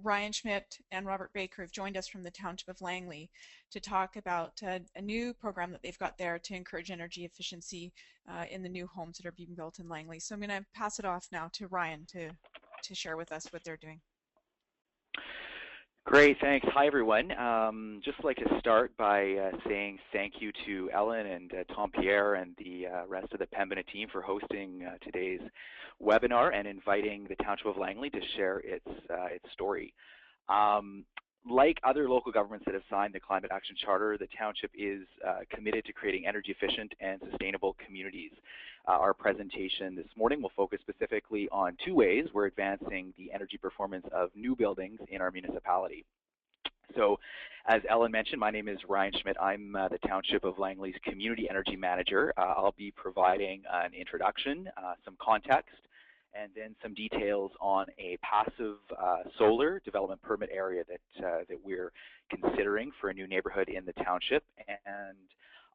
Ryan Schmidt and Robert Baker have joined us from the Township of Langley to talk about a new program that they've got there to encourage energy efficiency in the new homes that are being built in Langley. So I'm going to pass it off now to Ryan to share with us what they're doing. Great, thanks. Hi, everyone. Just like to start by saying thank you to Ellen and Tom Pierre and the rest of the Pembina team for hosting today's webinar and inviting the Township of Langley to share its story. Like other local governments that have signed the Climate Action Charter, the Township is committed to creating energy efficient and sustainable communities. Our presentation this morning will focus specifically on two ways we're advancing the energy performance of new buildings in our municipality. So, as Ellen mentioned, my name is Ryan Schmidt. I'm the Township of Langley's Community Energy Manager. I'll be providing an introduction, some context, and then some details on a passive solar development permit area that we're considering for a new neighborhood in the township. And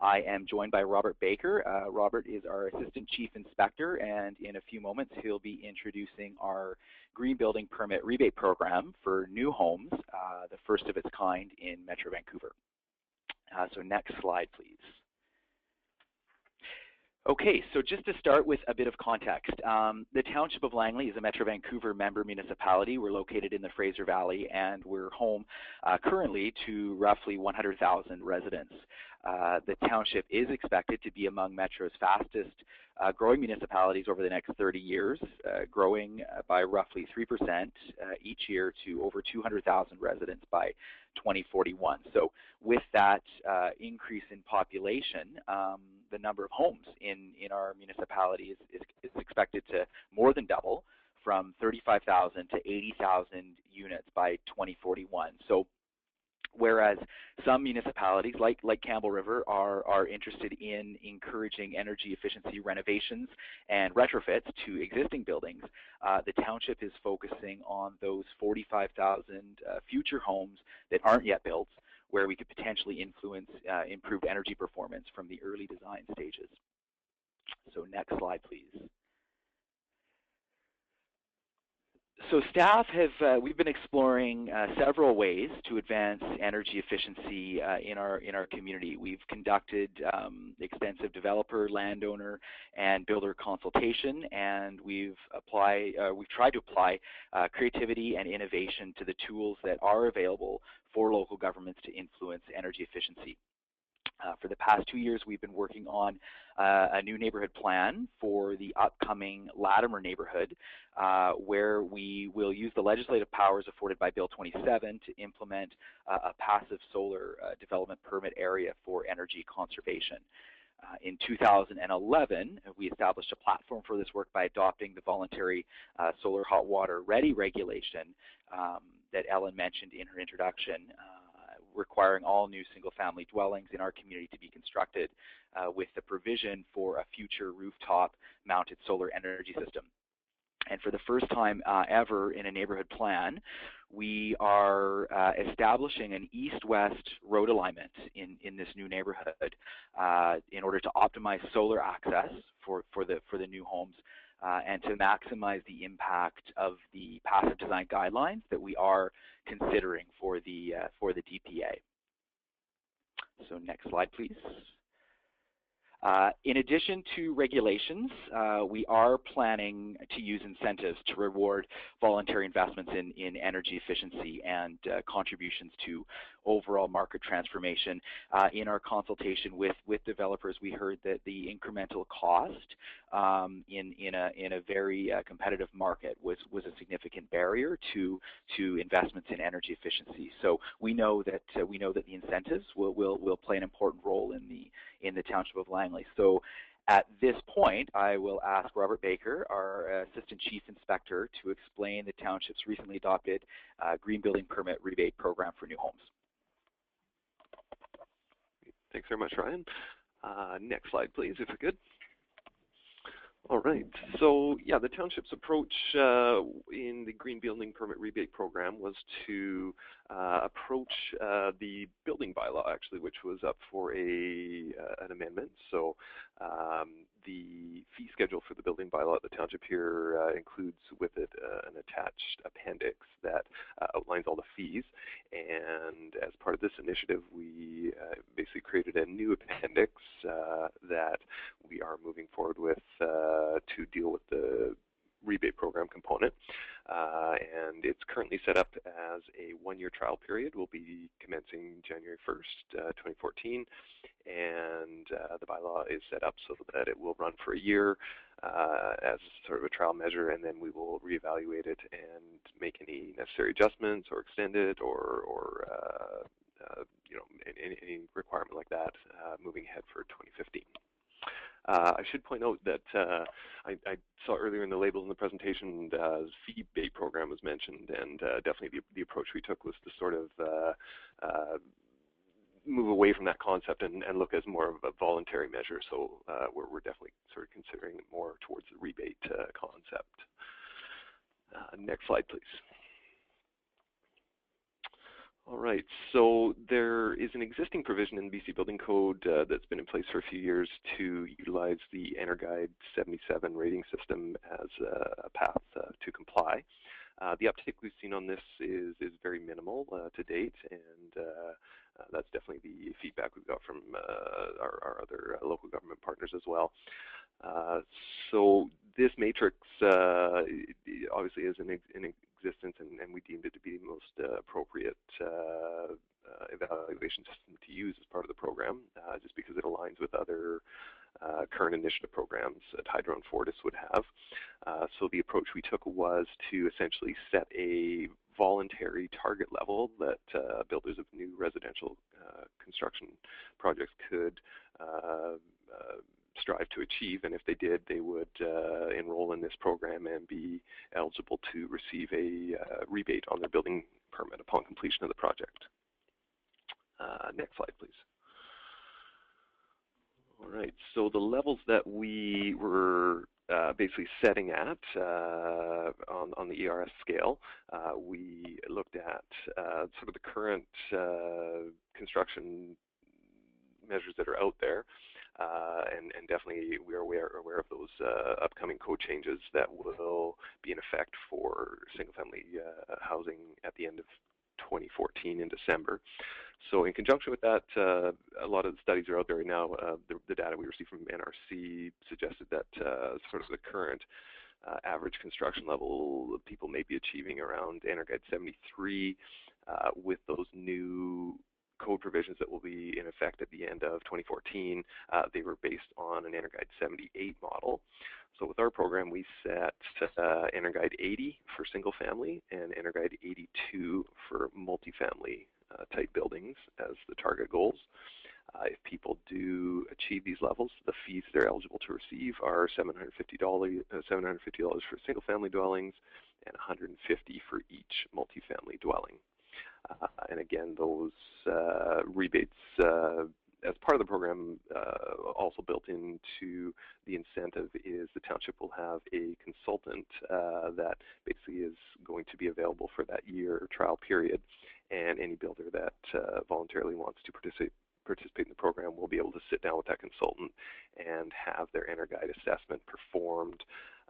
I am joined by Robert Baker. Robert is our Assistant Chief Inspector, and in a few moments he'll be introducing our Green Building Permit Rebate Program for new homes, the first of its kind in Metro Vancouver. So next slide, please. Okay, so just to start with a bit of context, the Township of Langley is a Metro Vancouver member municipality. We're located in the Fraser Valley, and we're home currently to roughly 100,000 residents. The township is expected to be among Metro's fastest growing municipalities over the next 30 years, growing by roughly 3% each year to over 200,000 residents by 2041. So with that increase in population, the number of homes in our municipality is expected to more than double from 35,000 to 80,000 units by 2041. So whereas some municipalities like Campbell River are interested in encouraging energy efficiency renovations and retrofits to existing buildings, the township is focusing on those 45,000 future homes that aren't yet built, where we could potentially influence improved energy performance from the early design stages. So next slide, please. So staff we've been exploring several ways to advance energy efficiency in our community. We've conducted extensive developer, landowner, and builder consultation, and we've tried to apply creativity and innovation to the tools that are available for local governments to influence energy efficiency. For the past 2 years, we've been working on a new neighborhood plan for the upcoming Latimer neighborhood, where we will use the legislative powers afforded by Bill 27 to implement a passive solar development permit area for energy conservation. In 2011, we established a platform for this work by adopting the voluntary solar hot water ready regulation that Ellen mentioned in her introduction, requiring all new single-family dwellings in our community to be constructed with the provision for a future rooftop-mounted solar energy system. And for the first time ever in a neighborhood plan, we are establishing an east-west road alignment in this new neighborhood in order to optimize solar access for the new homes and to maximize the impact of the passive design guidelines that we are considering for the DPA. So next slide, please. In addition to regulations, we are planning to use incentives to reward voluntary investments in energy efficiency and contributions to overall market transformation. In our consultation with developers, we heard that the incremental cost in a very competitive market was a significant barrier to investments in energy efficiency. So we know that the incentives will play an important role in the Township of Langley. So at this point, I will ask Robert Baker, our Assistant Chief Inspector, to explain the Township's recently adopted Green Building Permit Rebate Program for new homes. Thanks very much, Ryan. Next slide, please, if we could. All right. So, yeah, the township's approach in the Green Building Permit Rebate Program was to approach the building bylaw, actually, which was up for an amendment. So, the fee schedule for the building bylaw at the township here includes with it an attached appendix that outlines all the fees. And as part of this initiative, we basically created a new appendix that we are moving forward with to deal with the rebate program component. And it's currently set up as a one-year trial period. We'll be commencing January 1st, 2014. And the bylaw is set up so that it will run for a year as sort of a trial measure, and then we will reevaluate it and make any necessary adjustments or extend it or you know, any requirement like that moving ahead for 2015. I should point out that I saw earlier in the label in the presentation fee-bate program was mentioned, and definitely the approach we took was to sort of move away from that concept and look as more of a voluntary measure. So we're definitely sort of considering more towards the rebate concept. Next slide, please. All right, so there is an existing provision in the BC Building Code that's been in place for a few years to utilize the EnerGuide 77 rating system as a path to comply. The uptake we've seen on this is very minimal to date, and that's definitely the feedback we've got from our other local government partners as well. So this matrix obviously is in existence, and we deemed it to be the most appropriate evaluation system to use as part of the program, just because it aligns with other current initiative programs that Hydro and Fortis would have. So the approach we took was to essentially set a voluntary target level that builders of new residential construction projects could strive to achieve, and if they did, they would enroll in this program and be eligible to receive a rebate on their building permit upon completion of the project. Next slide, please. All right, so the levels that we were basically setting at on the ERS scale, we looked at sort of the current construction measures that are out there, and definitely we are aware of those upcoming code changes that will be in effect for single-family housing at the end of 2014 in December. So in conjunction with that, a lot of the studies are out there right now. The data we received from NRC suggested that sort of the current average construction level people may be achieving around EnerGuide 73 with those new code provisions that will be in effect at the end of 2014. They were based on an EnerGuide 78 model. So with our program, we set EnerGuide 80 for single family and EnerGuide 82 for multifamily type buildings as the target goals. If people do achieve these levels, the fees they're eligible to receive are $750 for single family dwellings and $150 for each multifamily dwelling. And again, those rebates as part of the program also built into the incentive is the township will have a consultant that basically is going to be available for that year trial period, and any builder that voluntarily wants to participate in the program will be able to sit down with that consultant and have their EnerGuide assessment performed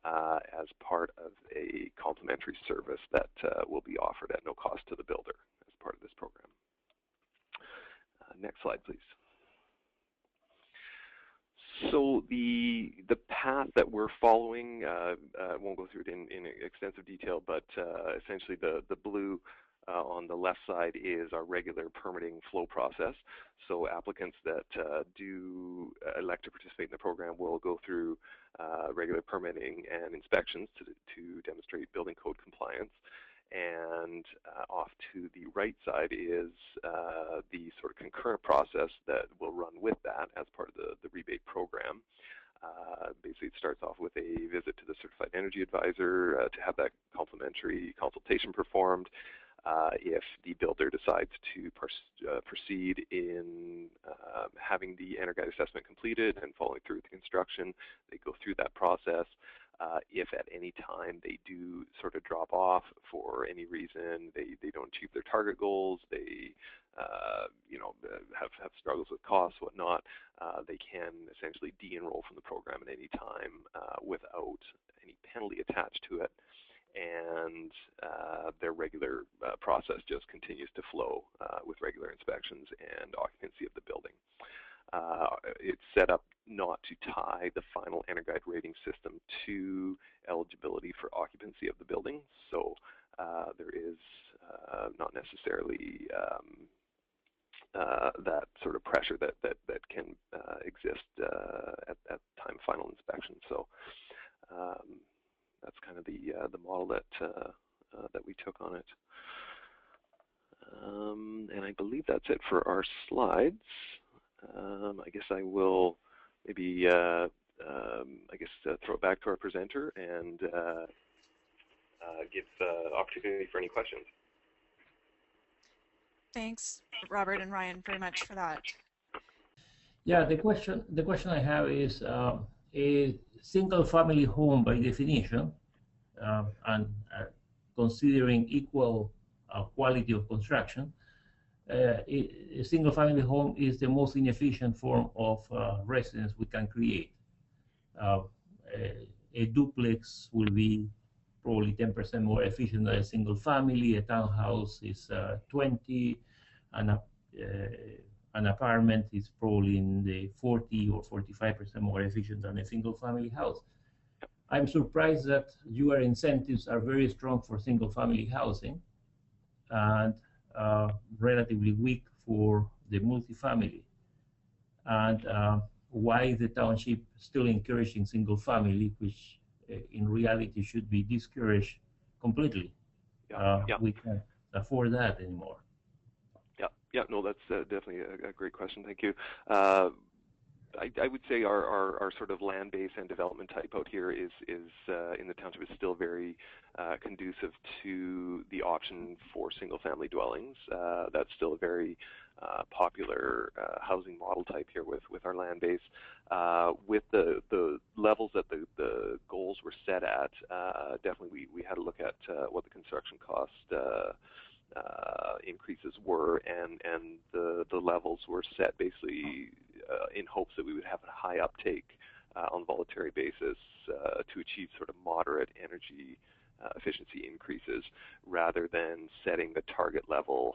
as part of a complimentary service that will be offered at no cost to the builder as part of this program. Next slide, please. So the path that we're following, I won't go through it in extensive detail, but essentially the blue on the left side is our regular permitting flow process. So applicants that do elect to participate in the program will go through regular permitting and inspections to demonstrate building code compliance. And off to the right side is the sort of concurrent process that will run with that as part of the rebate program. Basically, it starts off with a visit to the certified energy advisor to have that complimentary consultation performed. if the builder decides to proceed in having the Energuide assessment completed and following through with the construction, they go through that process. If at any time they do sort of drop off for any reason, they don't achieve their target goals, they have struggles with costs, whatnot, they can essentially de-enroll from the program at any time without any penalty attached to it, and their regular process just continues to flow with regular inspections and occupancy of the building. It's set up not to tie the final Energuide rating system to eligibility for occupancy of the building, so there is not necessarily that sort of pressure that can exist at time of final inspection. So that's kind of the model that we took on it. And I believe that's it for our slides. I guess I will maybe throw it back to our presenter and give opportunity for any questions. Thanks, Robert and Ryan, very much for that. Yeah, the question I have is a single-family home by definition, and considering equal quality of construction, a single-family home is the most inefficient form of residence we can create. A duplex will be probably 10% more efficient than a single family. A townhouse is 20, and an apartment is probably in the 40 or 45% more efficient than a single family house. I'm surprised that your incentives are very strong for single family housing and relatively weak for the multifamily. And why the township still encouraging single family, which in reality should be discouraged completely. We can't afford that anymore. Yeah, no, that's definitely a great question. Thank you. I would say our sort of land base and development type out here is in the township is still very conducive to the option for single-family dwellings. That's still a very popular housing model type here with our land base. With the levels that the goals were set at, definitely we had to look at what the construction cost increases were, and the levels were set basically in hopes that we would have a high uptake on a voluntary basis to achieve sort of moderate energy efficiency increases, rather than setting the target level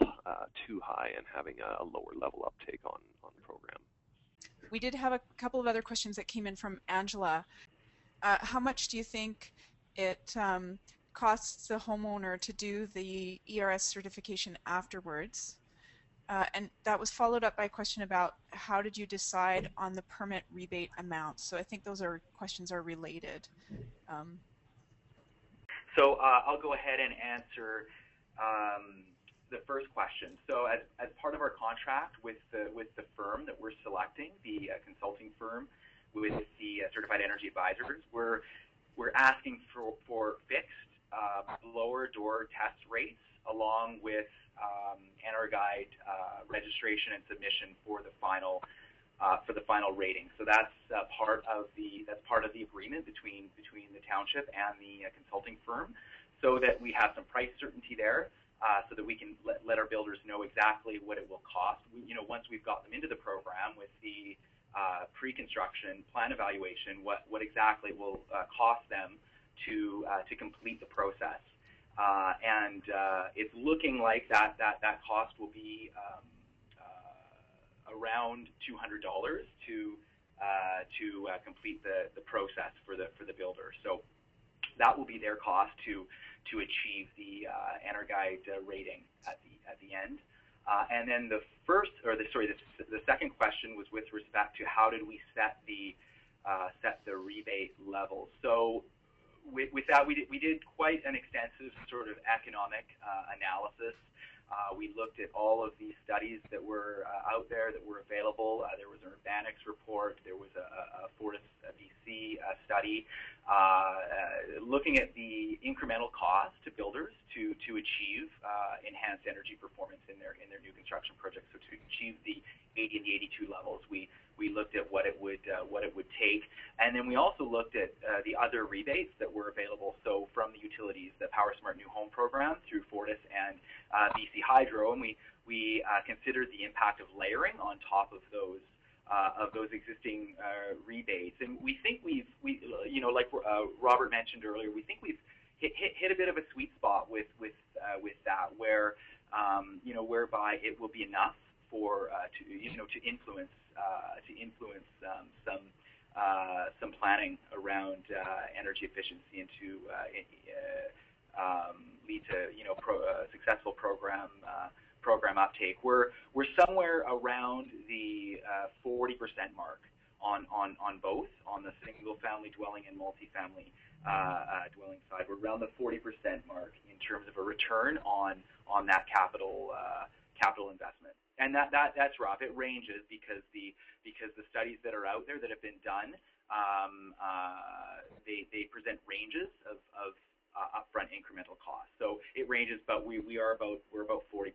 too high and having a lower level uptake on the program. We did have a couple of other questions that came in from Angela. How much do you think it costs the homeowner to do the ERS certification afterwards? And that was followed up by a question about how did you decide on the permit rebate amount? So I think those questions are related. So I'll go ahead and answer the first question. So as part of our contract with the firm that we're selecting, the consulting firm with the certified energy advisors, we're asking for fixed blower door test rates along with Energuide registration and submission for the final rating. So that's part of the agreement between the township and the consulting firm, so that we have some price certainty there, so that we can let our builders know exactly what it will cost. Once we've got them into the program with the pre-construction plan evaluation, what exactly will cost them to complete the process. And it's looking like that cost will be around $200 to complete the process for the builder. So that will be their cost to achieve the Energuide rating at the end. And then the second question was with respect to how did we set the rebate level. So with that, we did quite an extensive sort of economic analysis We looked at all of the studies that were out there that were available. There was an Urbanics report. There was a Fortis BC study looking at the incremental cost to builders to achieve enhanced energy performance in their new construction projects. So to achieve the 80 and the 82 levels, we looked at what it would take, and then we also looked at the other rebates that were available. So from the utilities, the Power Smart New Home program through Fortis and BC Hydro, and we considered the impact of layering on top of those existing rebates. And we think like Robert mentioned earlier, we think we've hit a bit of a sweet spot with that, where whereby it will be enough for to influence some planning around energy efficiency and to lead to successful program uptake. We're somewhere around the 40% mark on both, on the single family dwelling and multifamily dwelling side. We're around the 40% mark in terms of a return on that capital investment. And that's rough. It ranges because the studies that are out there that have been done, they present ranges of upfront incremental costs. So it ranges, but we're about 40%.